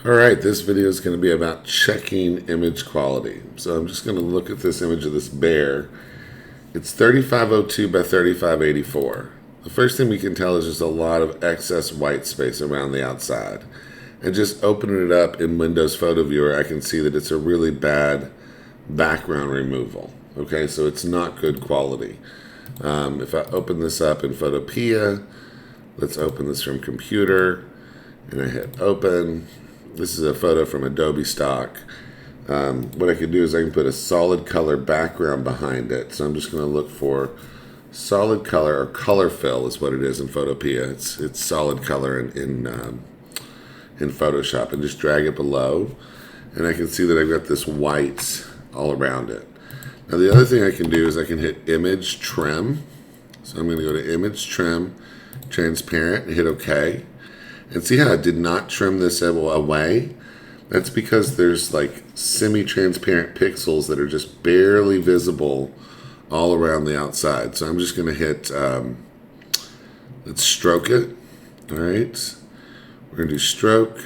Alright, this video is going to be about checking image quality. So I'm just going to look at this image of this bear. It's 3502 by 3584. The first thing we can tell is there's a lot of excess white space around the outside. And just opening it up in Windows Photo Viewer, I can see that it's a really bad background removal. Okay, so it's not good quality. If I open this up in Photopea, let's open this from computer, and I hit open. This is a photo from Adobe Stock. What I can do is I can put a solid color background behind it. So I'm just going to look for solid color, or color fill is what it is in Photopea. It's solid color in Photoshop, and just drag it below. And I can see that I've got this white all around it. Now the other thing I can do is I can hit Image Trim. So I'm going to go to Image Trim, Transparent, and hit OK. And see how I did not trim this away? That's because there's like semi-transparent pixels that are just barely visible all around the outside. So I'm just going to hit, let's stroke it. All right. We're going to do stroke.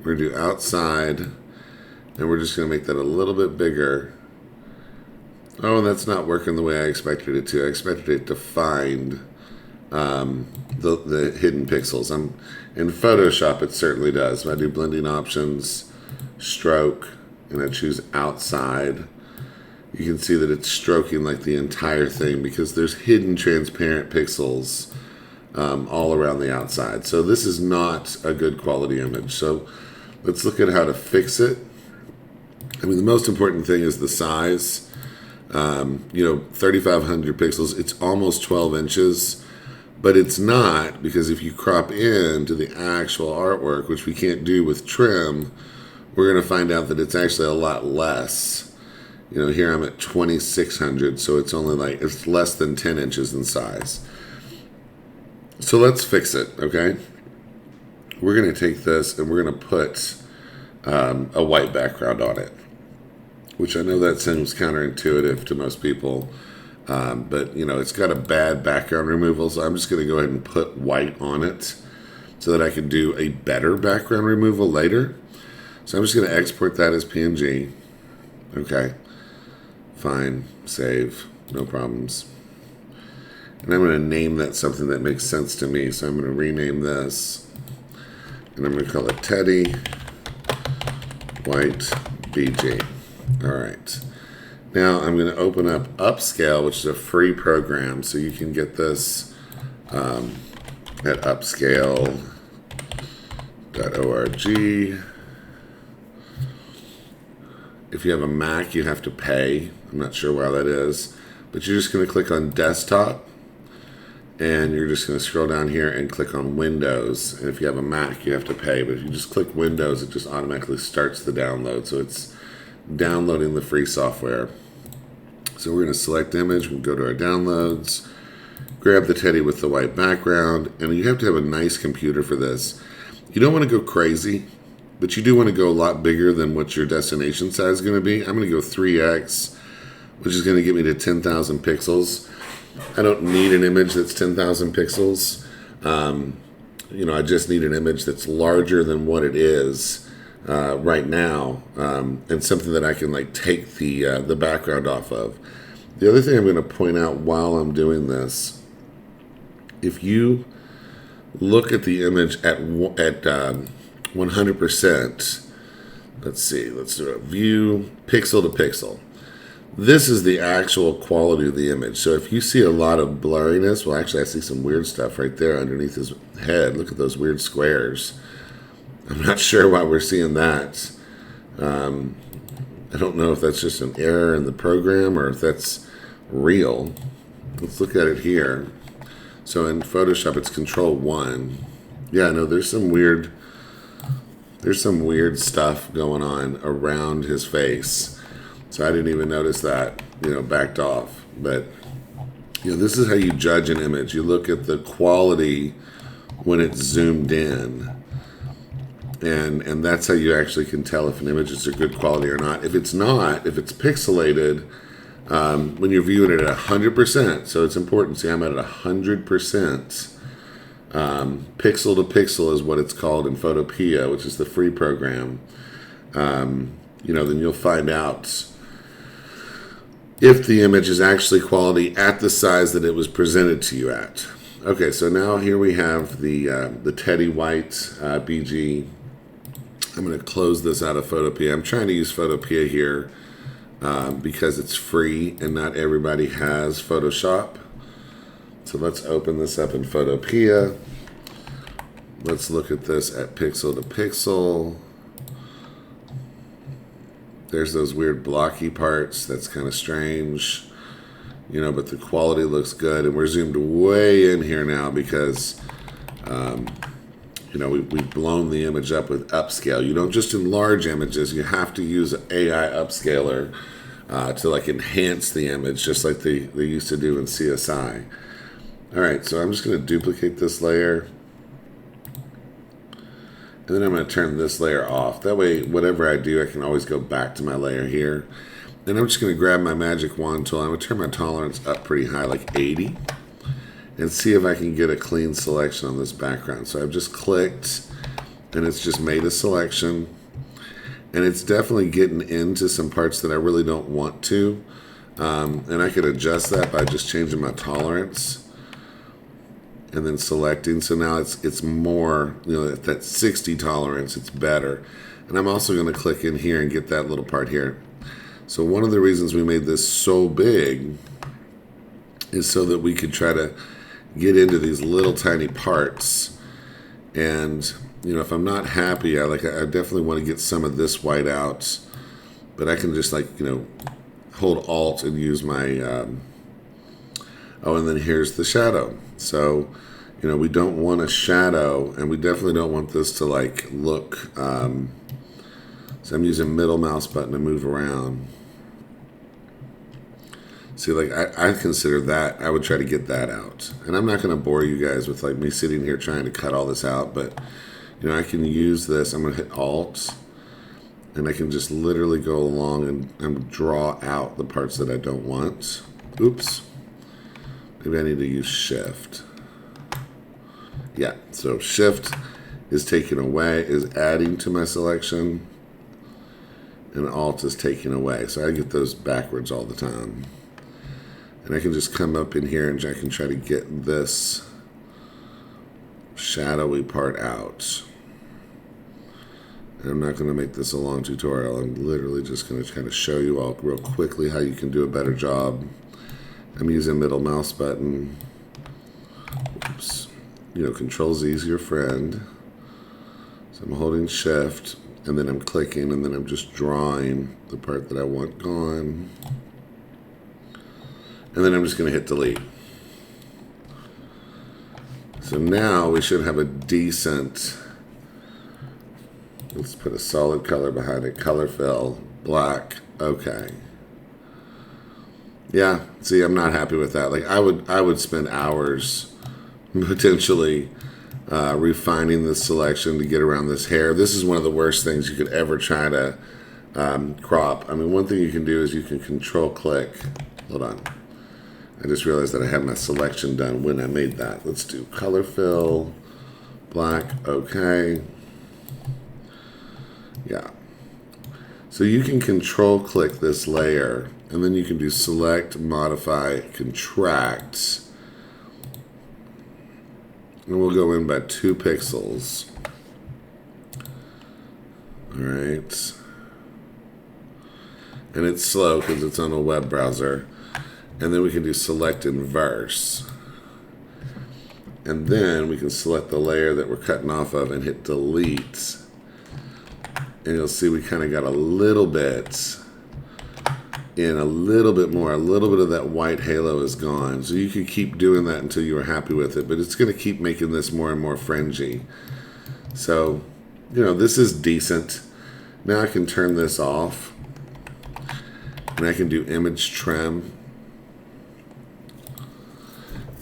We're going to do outside. And we're just going to make that a little bit bigger. Oh, and that's not working the way I expected it to. I expected it to find the hidden pixels. In Photoshop, it certainly does. If I do blending options, stroke, and I choose outside, you can see that it's stroking like the entire thing because there's hidden transparent pixels all around the outside. So this is not a good quality image. So let's look at how to fix it. I mean, the most important thing is the size. 3,500 pixels. It's almost 12 inches. But it's not, because if you crop into the actual artwork, which we can't do with trim, we're going to find out that it's actually a lot less. Here I'm at 2,600, so it's it's less than 10 inches in size. So let's fix it, okay? We're going to take this and we're going to put a white background on it, which I know that seems counterintuitive to most people. But it's got a bad background removal, so I'm just going to go ahead and put white on it so that I can do a better background removal later. So I'm just going to export that as PNG. Okay, fine, save, no problems. And I'm going to name that something that makes sense to me. So I'm going to rename this, and I'm going to call it Teddy White BG. All right. Now I'm going to open up Upscale, which is a free program, so you can get this at upscale.org. If you have a Mac, you have to pay. I'm not sure why that is, but you're just going to click on Desktop, and you're just going to scroll down here and click on Windows. And if you have a Mac, you have to pay, but if you just click Windows, it just automatically starts the download. So it's downloading the free software. So we're going to select image, we'll go to our downloads, grab the Teddy with the white background, and you have to have a nice computer for this. You don't want to go crazy, but you do want to go a lot bigger than what your destination size is going to be. I'm going to go 3x, which is going to get me to 10,000 pixels. I don't need an image that's 10,000 pixels. I just need an image that's larger than what it is right now, and something that I can take the background off of. The other thing I'm going to point out while I'm doing this, if you look at the image at 100%, let's see, let's do a view pixel to pixel. This is the actual quality of the image. So if you see a lot of blurriness, well, actually I see some weird stuff right there underneath his head. Look at those weird squares. I'm not sure why we're seeing that. I don't know if that's just an error in the program or if that's real. Let's look at it here. So in Photoshop, it's Control 1. Yeah, no, there's some weird stuff going on around his face. So I didn't even notice that, backed off. But, this is how you judge an image. You look at the quality when it's zoomed in. And that's how you actually can tell if an image is a good quality or not. If it's not, if it's pixelated, when you're viewing it at 100%, so it's important. See, I'm at 100%. Pixel to pixel is what it's called in Photopea, which is the free program. Then you'll find out if the image is actually quality at the size that it was presented to you at. Okay, so now here we have the Teddy White BG. I'm going to close this out of Photopea. I'm trying to use Photopea here because it's free and not everybody has Photoshop. So let's open this up in Photopea. Let's look at this at pixel to pixel. There's those weird blocky parts. That's kind of strange, but the quality looks good. And we're zoomed way in here now because, we've blown the image up with upscale. You don't just enlarge images. You have to use an AI upscaler to enhance the image, just like they used to do in CSI. All right, so I'm just going to duplicate this layer. And then I'm going to turn this layer off. That way, whatever I do, I can always go back to my layer here. Then I'm just going to grab my magic wand tool. I'm going to turn my tolerance up pretty high, like 80. And see if I can get a clean selection on this background. So I've just clicked, and it's just made a selection. And it's definitely getting into some parts that I really don't want to. And I could adjust that by just changing my tolerance. And then selecting, so now it's more, at that 60 tolerance, it's better. And I'm also going to click in here and get that little part here. So one of the reasons we made this so big is so that we could try to get into these little tiny parts. And, if I'm not happy, I definitely want to get some of this white out. But I can just hold Alt and use my, and then here's the shadow. So, we don't want a shadow, and we definitely don't want this to look. So I'm using middle mouse button to move around. See, I consider that, I would try to get that out. And I'm not going to bore you guys with me sitting here trying to cut all this out, but, I can use this. I'm going to hit Alt, and I can just literally go along and draw out the parts that I don't want. Oops. Maybe I need to use Shift. Yeah, so Shift is taking away, is adding to my selection, and Alt is taking away. So I get those backwards all the time. And I can just come up in here and I can try to get this shadowy part out. And I'm not going to make this a long tutorial. I'm literally just going to kind of show you all real quickly how you can do a better job. I'm using middle mouse button. Oops. Control Z is your friend. So I'm holding Shift, and then I'm clicking, and then I'm just drawing the part that I want gone. And then I'm just going to hit delete. So now we should have a decent, let's put a solid color behind it, color fill, black, okay. Yeah, see, I'm not happy with that. I would spend hours potentially refining this selection to get around this hair. This is one of the worst things you could ever try to crop. I mean, one thing you can do is you can control click. Hold on. I just realized that I had my selection done when I made that. Let's do color fill, black, okay. Yeah. So you can control click this layer, and then you can do select, modify, contract. And we'll go in by 2 pixels. All right. And it's slow because it's on a web browser. And then we can do select inverse. And then we can select the layer that we're cutting off of and hit delete. And you'll see we kind of got a little bit in, a little bit more. A little bit of that white halo is gone. So you can keep doing that until you are happy with it. But it's going to keep making this more and more fringy. So, this is decent. Now I can turn this off. And I can do image trim.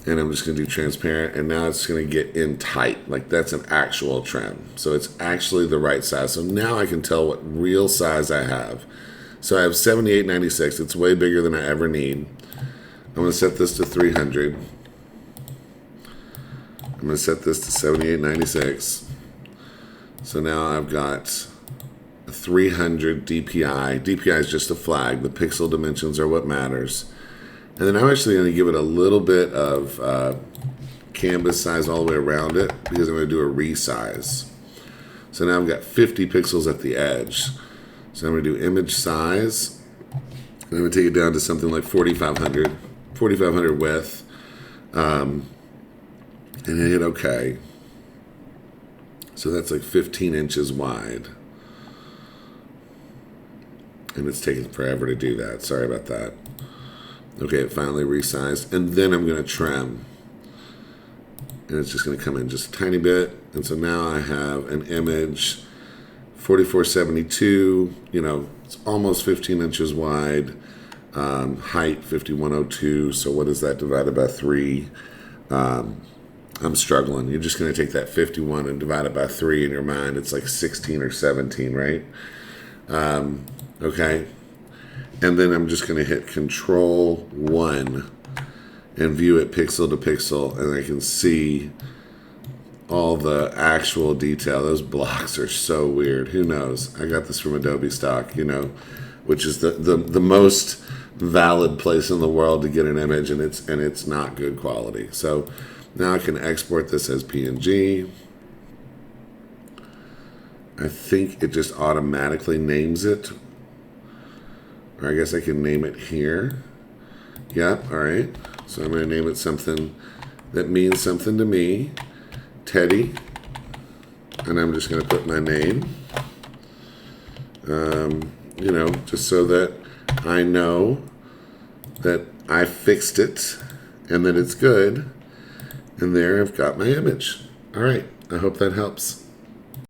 And I'm just going to do transparent, and now it's going to get in tight. That's an actual trim. So it's actually the right size. So now I can tell what real size I have. So I have 7896. It's way bigger than I ever need. I'm going to set this to 300. I'm going to set this to 7896. So now I've got 300 DPI. DPI is just a flag. The pixel dimensions are what matters. And then I'm actually going to give it a little bit of canvas size all the way around it because I'm going to do a resize. So now I've got 50 pixels at the edge. So I'm going to do image size. I'm going to take it down to something like 4,500 width. And hit OK. So that's like 15 inches wide. And it's taking forever to do that. Sorry about that. Okay, it finally resized. And then I'm going to trim. And it's just going to come in just a tiny bit. And so now I have an image, 4472. You know, it's almost 15 inches wide. Height, 5102. So what is that divided by 3? I'm struggling. You're just going to take that 51 and divide it by 3 in your mind. It's like 16 or 17, right? Okay. And then I'm just going to hit Control 1 and view it pixel to pixel, and I can see all the actual detail. Those blocks are so weird. Who knows? I got this from Adobe Stock, you know, which is the most valid place in the world to get an image, and it's not good quality. So now I can export this as PNG. I think it just automatically names it. Or I guess I can name it here. Yep, all right. So I'm going to name it something that means something to me. Teddy. And I'm just going to put my name. You know, just so that I know that I fixed it and that it's good. And there I've got my image. All right. I hope that helps.